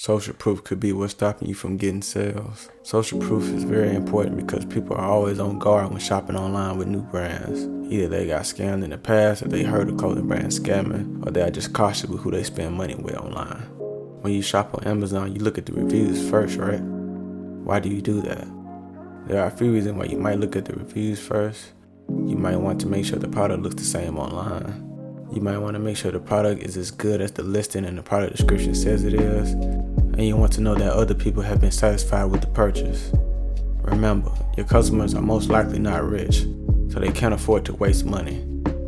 Social proof could be what's stopping you from getting sales. Social proof is very important because people are always on guard when shopping online with new brands. Either they got scammed in the past, or they heard a clothing brand scamming, or they are just cautious with who they spend money with online. When you shop on Amazon, you look at the reviews first, right? Why do you do that? There are a few reasons why you might look at the reviews first. You might want to make sure the product looks the same online. You might want to make sure the product is as good as the listing and the product description says it is. And you want to know that other people have been satisfied with the purchase. Remember, your customers are most likely not rich, so they can't afford to waste money.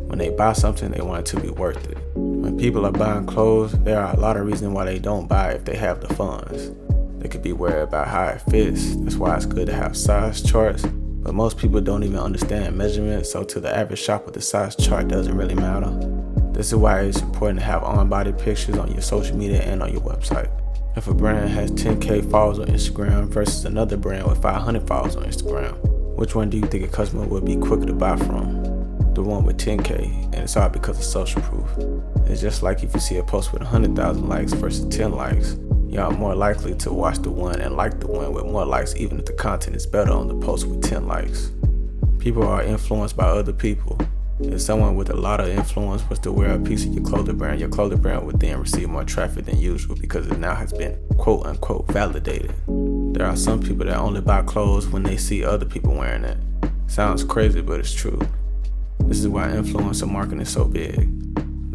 When they buy something, they want it to be worth it. When people are buying clothes, there are a lot of reasons why they don't buy if they have the funds. They could be worried about how it fits. That's why it's good to have size charts. But most people don't even understand measurements, so to the average shopper, the size chart doesn't really matter. This is why it's important to have on-body pictures on your social media and on your website. If a brand has 10K followers on Instagram versus another brand with 500 followers on Instagram, which one do you think a customer would be quicker to buy from? The one with 10K, and it's all because of social proof. It's just like if you see a post with 100,000 likes versus 10 likes, you are more likely to watch the one and like the one with more likes even if the content is better on the post with 10 likes. People are influenced by other people. If someone with a lot of influence was to wear a piece of your clothing brand would then receive more traffic than usual because it now has been quote unquote validated. There are some people that only buy clothes when they see other people wearing it. Sounds crazy, but it's true. This is why influencer marketing is so big.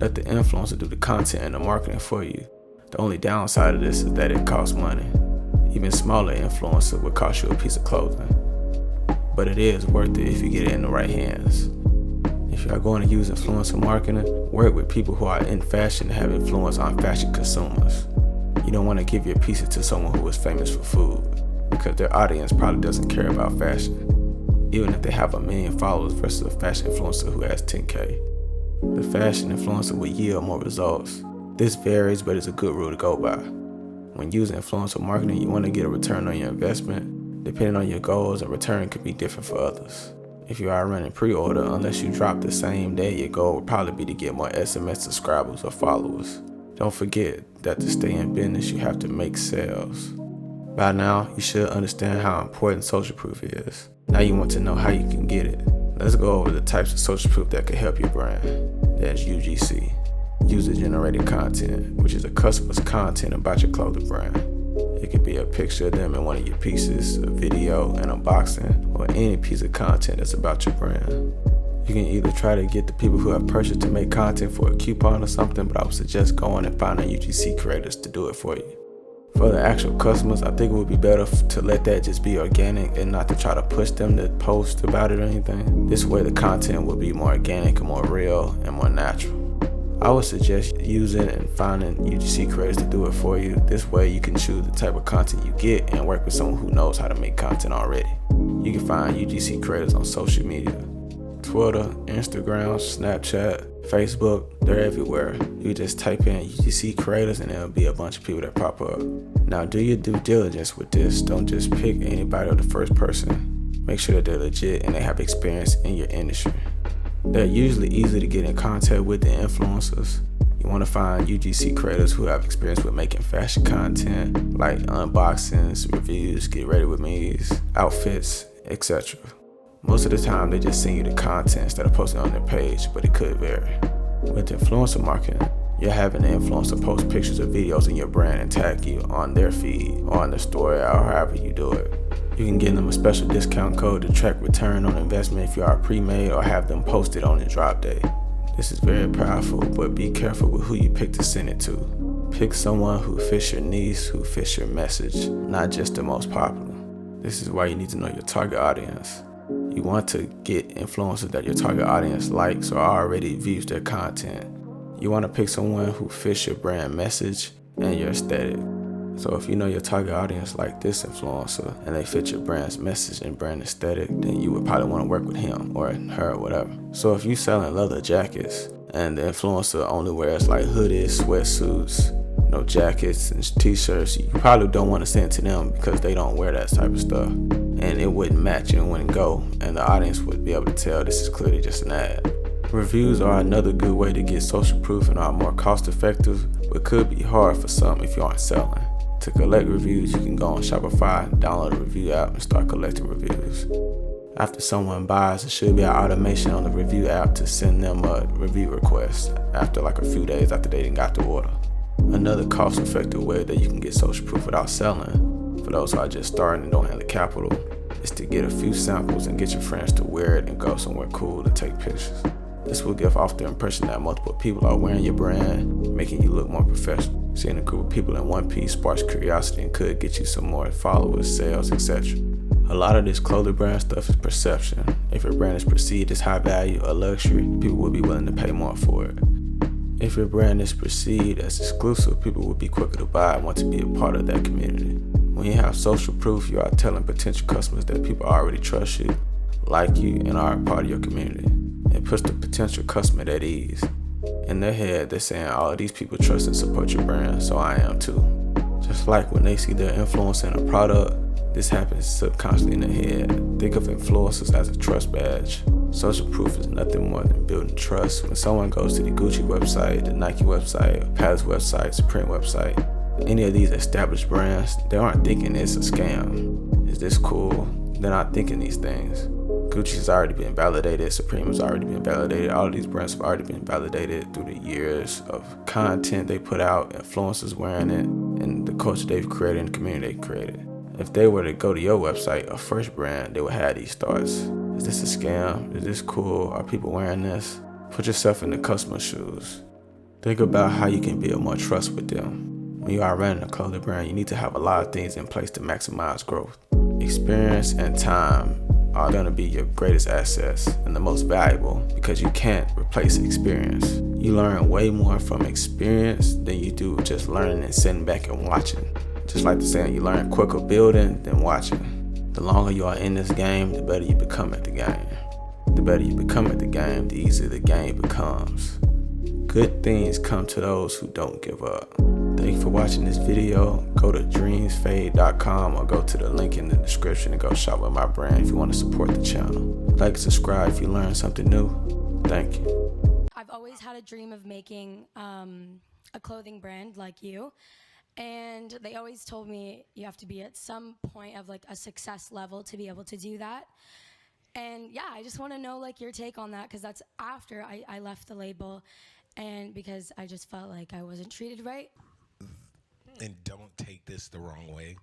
Let the influencer do the content and the marketing for you. The only downside of this is that it costs money. Even smaller influencer would cost you a piece of clothing. But it is worth it if you get it in the right hands. If you are going to use influencer marketing, work with people who are in fashion and have influence on fashion consumers. You don't want to give your pieces to someone who is famous for food, because their audience probably doesn't care about fashion, even if they have 1 million followers versus a fashion influencer who has 10K. The fashion influencer will yield more results. This varies, but it's a good rule to go by. When using influencer marketing, you want to get a return on your investment. Depending on your goals, a return could be different for others. If you are running pre-order, unless you drop the same day, your goal would probably be to get more SMS subscribers or followers. Don't forget that to stay in business, you have to make sales. By now, you should understand how important social proof is. Now you want to know how you can get it. Let's go over the types of social proof that can help your brand. That's UGC, user-generated content, which is a customer's content about your clothing brand. It could be a picture of them in one of your pieces, a video, an unboxing, or any piece of content that's about your brand. You can either try to get the people who have purchased to make content for a coupon or something, but I would suggest going and finding UGC creators to do it for you. For the actual customers, I think it would be better to let that just be organic and not to try to push them to post about it or anything. This way the content will be more organic and more real and more natural. I would suggest using and finding UGC creators to do it for you. This way you can choose the type of content you get and work with someone who knows how to make content already. You can find UGC creators on social media. Twitter, Instagram, Snapchat, Facebook, they're everywhere. You just type in UGC creators and there'll be a bunch of people that pop up. Now do your due diligence with this. Don't just pick anybody or the first person. Make sure that they're legit and they have experience in your industry. They're usually easy to get in contact with the influencers. You want to find UGC creators who have experience with making fashion content, like unboxings, reviews, get ready with me's, outfits, etc. Most of the time, they just send you the content instead of posting on their page, but it could vary. With influencer marketing, you're having the influencer post pictures or videos in your brand and tag you on their feed or on their story or however you do it. You can give them a special discount code to track return on investment if you are pre-made or have them posted on the drop day. This is very powerful, but be careful with who you pick to send it to. Pick someone who fits your niche, who fits your message, not just the most popular. This is why you need to know your target audience. You want to get influencers that your target audience likes or already views their content. You want to pick someone who fits your brand message and your aesthetic. So if you know your target audience like this influencer and they fit your brand's message and brand aesthetic, then you would probably want to work with him or her or whatever. So if you're selling leather jackets and the influencer only wears like hoodies, sweatsuits, jackets and t-shirts, you probably don't want to send it to them because they don't wear that type of stuff. And it wouldn't match and it wouldn't go. And the audience would be able to tell this is clearly just an ad. Reviews are another good way to get social proof and are more cost effective, but could be hard for some if you aren't selling. To collect reviews, you can go on Shopify, download a review app, and start collecting reviews. After someone buys, there should be an automation on the review app to send them a review request after like a few days after they got the order. Another cost-effective way that you can get social proof without selling, for those who are just starting and don't have the capital, is to get a few samples and get your friends to wear it and go somewhere cool to take pictures. This will give off the impression that multiple people are wearing your brand, making you look more professional. Seeing a group of people in one piece sparks curiosity and could get you some more followers, sales, etc. A lot of this clothing brand stuff is perception. If your brand is perceived as high value or luxury, people will be willing to pay more for it. If your brand is perceived as exclusive, people will be quicker to buy and want to be a part of that community. When you have social proof, you are telling potential customers that people already trust you, like you, and are a part of your community. It puts the potential customer at ease. In their head, they're saying, oh, these people trust and support your brand, so I am too. Just like when they see their influence in a product, this happens subconsciously in their head. Think of influencers as a trust badge. Social proof is nothing more than building trust. When someone goes to the Gucci website, the Nike website, Palace website, Supreme website, any of these established brands, they aren't thinking it's a scam. Is this cool? They're not thinking these things. Gucci's already been validated, Supreme has already been validated, all of these brands have already been validated through the years of content they put out, influencers wearing it, and the culture they've created and the community they've created. If they were to go to your website, a fresh brand, they would have these thoughts. Is this a scam? Is this cool? Are people wearing this? Put yourself in the customer's shoes. Think about how you can build more trust with them. When you are running a clothing brand, you need to have a lot of things in place to maximize growth. Experience and time are going to be your greatest assets and the most valuable because you can't replace experience. You learn way more from experience than you do just learning and sitting back and watching. Just like the saying, you learn quicker building than watching. The longer you are in this game, the better you become at the game. The better you become at the game, the easier the game becomes. Good things come to those who don't give up. Thank you for watching this video. Go to dreamsfade.com or go to the link in the description and go shop with my brand if you want to support the channel. Like and subscribe if you learned something new. Thank you. I've always had a dream of making a clothing brand like you. And they always told me you have to be at some point of like a success level to be able to do that. And yeah, I just want to know like your take on that, because that's after I left the label and because I just felt like I wasn't treated right. And don't take this the wrong way.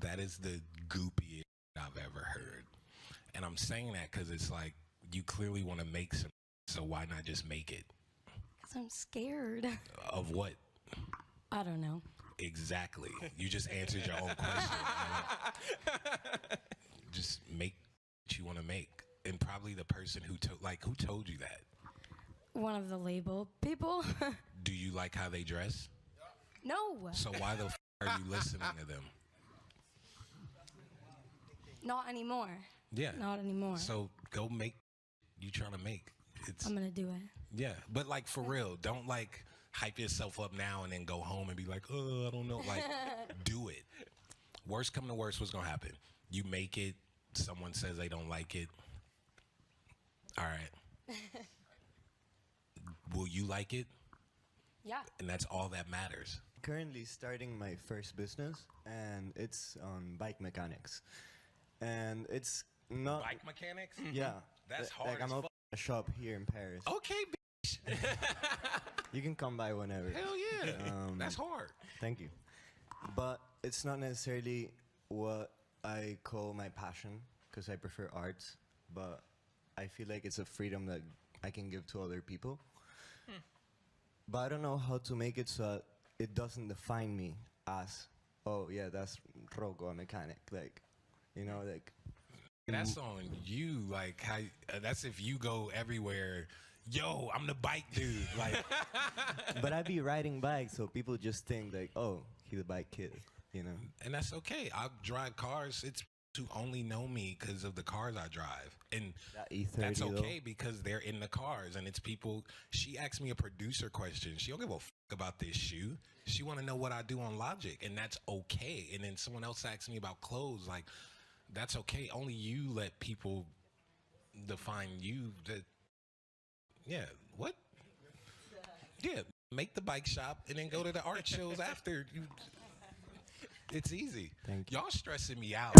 That is the goopiest I've ever heard. And I'm saying that because it's like you clearly want to make some, so why not just make it? Because I'm scared. Of what? I don't know. Exactly. You just answered your own question. Just make what you want to make. And probably the person who told you that? One of the label people. Do you like how they dress? No. So why the f are you listening to them? Not anymore. Yeah. Not anymore. So go make you trying to make. I'm going to do it. Yeah. But like for real, don't like hype yourself up now and then go home and be like, oh, I don't know. Like, do it. Worst come to worst, what's going to happen? You make it. Someone says they don't like it. All right. Will you like it? Yeah. And that's all that matters. Currently starting my first business, and it's on bike mechanics. And it's not... Bike mechanics? Yeah. That's hard Like, I'm as opening a shop here in Paris. Okay, bitch. You can come by whenever. Hell yeah. That's hard. Thank you. But it's not necessarily what I call my passion, because I prefer arts, but I feel like it's a freedom that I can give to other people. But I don't know how to make it so that it doesn't define me as, oh yeah, that's Rocco, a mechanic. Like, you know, like. That's on you. Like, how? That's if you go everywhere. Yo, I'm the bike dude. Like. But I be riding bikes, so people just think like, oh, he's a bike kid, you know. And that's okay. I drive cars. It's to only know me because of the cars I drive, and That E30 that's okay though. because they're in the cars, and it's people. She asked me a producer question. She don't give a f about this shoe. She want to know what I do on Logic, and that's okay. And then someone else asked me about clothes, like that's okay. Only you let people define you. That yeah, what? Yeah, make the bike shop and then go to the art shows after. It's easy. Thank you. Y'all stressing me out.